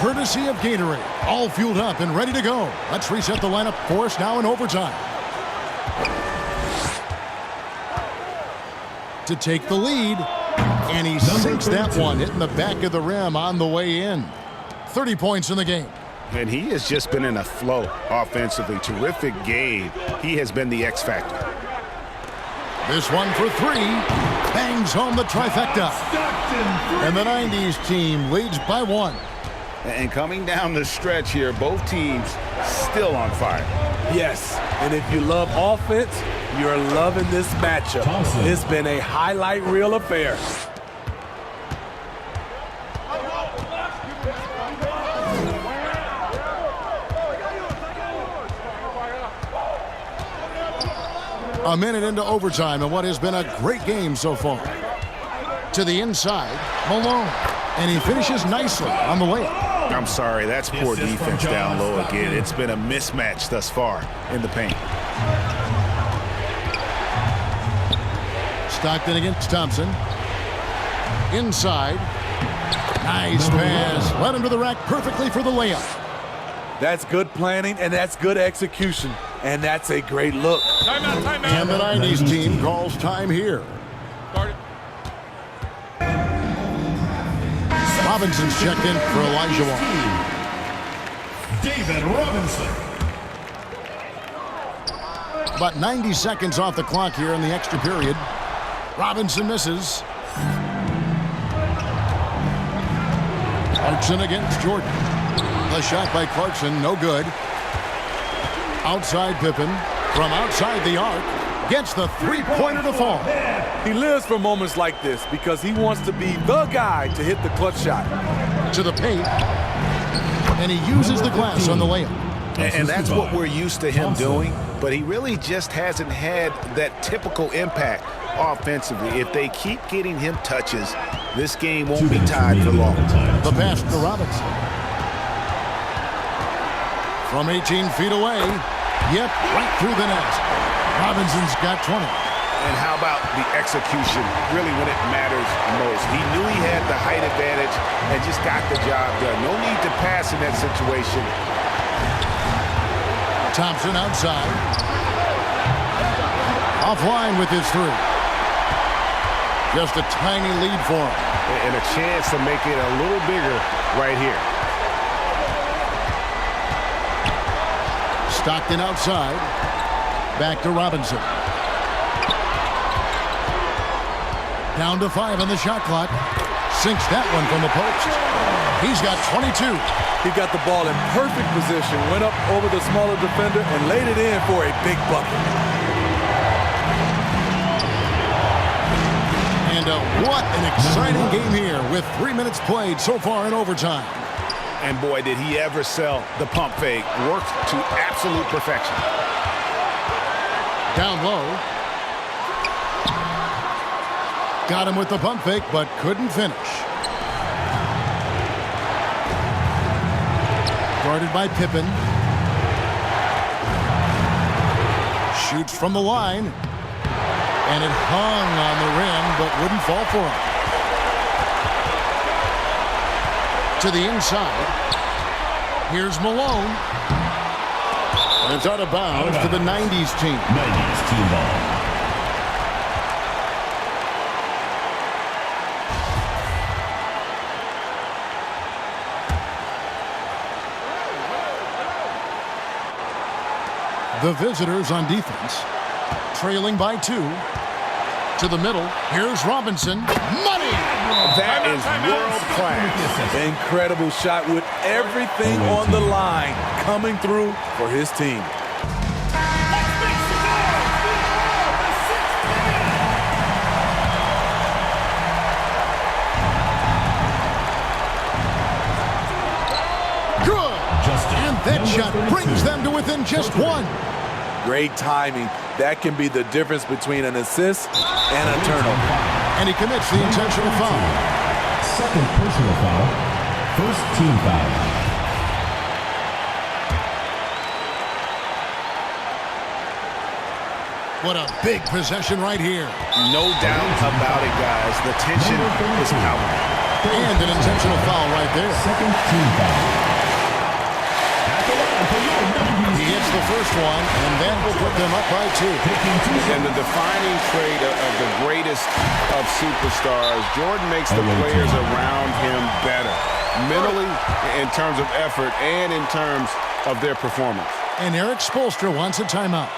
Courtesy of Gatorade, all fueled up and ready to go. Let's reset the lineup for us now in overtime. To take the lead, and he sinks that one, hitting the back of the rim on the way in. 30 points in the game. And he has just been in a flow offensively. Terrific game. He has been the X factor. This one for 3. Bangs home the trifecta. And the 90s team leads by 1. And coming down the stretch here, both teams still on fire. Yes, and if you love offense, you're loving this matchup. It's been a highlight reel affair. A minute into overtime and what has been a great game so far. To the inside, Malone. And he finishes nicely on the layup. I'm sorry, that's poor defense down low again. It's been a mismatch thus far in the paint. Stockton against Thompson. Inside. Nice pass. Led him to the rack perfectly for the layup. That's good planning, and that's good execution. And that's a great look. Timeout, timeout. And the 90s team calls time here. Started. Robinson's checked in for Elijah Wall. David Robinson. About 90 seconds off the clock here in the extra period. Robinson misses. Clarkson against Jordan. The shot by Clarkson, no good. Outside Pippen from outside the arc. Gets the three-pointer to fall. He lives for moments like this because he wants to be the guy to hit the clutch shot. To the paint. And he uses the glass on the layup. And that's what we're used to him doing, but he really just hasn't had that typical impact offensively. If they keep getting him touches, this game won't be tied for long. The pass to Robinson. From 18 feet away. Yep, right through the net. Robinson's got 20. And how about the execution, really when it matters most? He knew he had the height advantage and just got the job done. No need to pass in that situation. Thompson outside. Offline with his 3. Just a tiny lead for him. And a chance to make it a little bigger right here. Stockton outside. Back to Robinson. Down to 5 on the shot clock. Sinks that one from the post. He's got 22. He got the ball in perfect position, went up over the smaller defender, and laid it in for a big bucket. And what an exciting game here with 3 minutes played so far in overtime. And boy, did he ever sell the pump fake. Worked to absolute perfection. Down low. Got him with the pump fake, but couldn't finish. Guarded by Pippen. Shoots from the line. And it hung on the rim, but wouldn't fall for him. To the inside. Here's Malone. And it's out of bounds to the 90s team. 90s team ball. The visitors on defense. Trailing by 2. To the middle. Here's Robinson. Money! That is world class. Incredible shot with everything on the line coming through for his team. Good! And that shot brings them to within just 1. Great timing. That can be the difference between an assist and a turnover. And he commits the intentional foul. Second personal foul. First team foul. What a big possession right here. No doubt about it, guys. The tension is palpable. And an intentional foul right there. Second team foul. He hits the first one, and that will put them up by 2. And the defining trait of the greatest of superstars, Jordan makes the players around him better. Mentally, in terms of effort, and in terms of their performance. And Eric Spoelstra wants a timeout.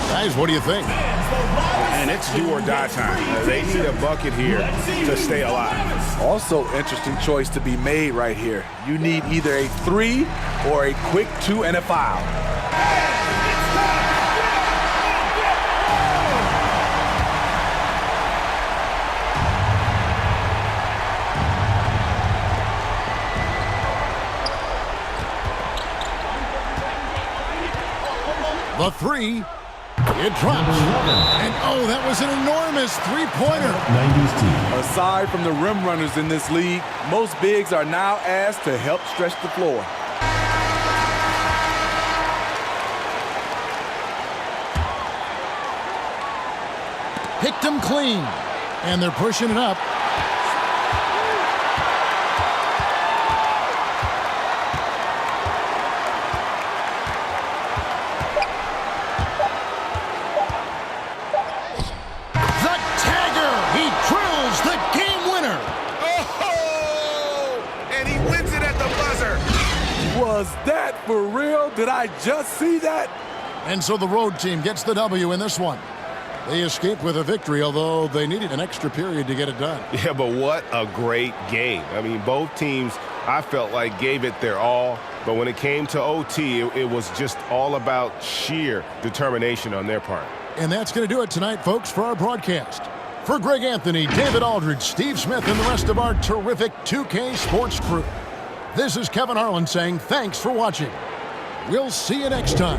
Guys, what do you think? And it's do or die time. They need a bucket here to stay alive. Also, interesting choice to be made right here. You need either a 3 or a quick 2 and a foul. The 3. It drops. And oh, that was an enormous three-pointer. 90s team. Aside from the rim runners in this league, most bigs are now asked to help stretch the floor. Picked him clean. And they're pushing it up. Was that for real? Did I just see that? And so the road team gets the W in this one. They escaped with a victory, although they needed an extra period to get it done. Yeah, but what a great game. I mean, both teams, I felt like, gave it their all. But when it came to OT, it was just all about sheer determination on their part. And that's going to do it tonight, folks, for our broadcast. For Greg Anthony, David Aldridge, Steve Smith, and the rest of our terrific 2K Sports crew, this is Kevin Harlan saying thanks for watching. We'll see you next time.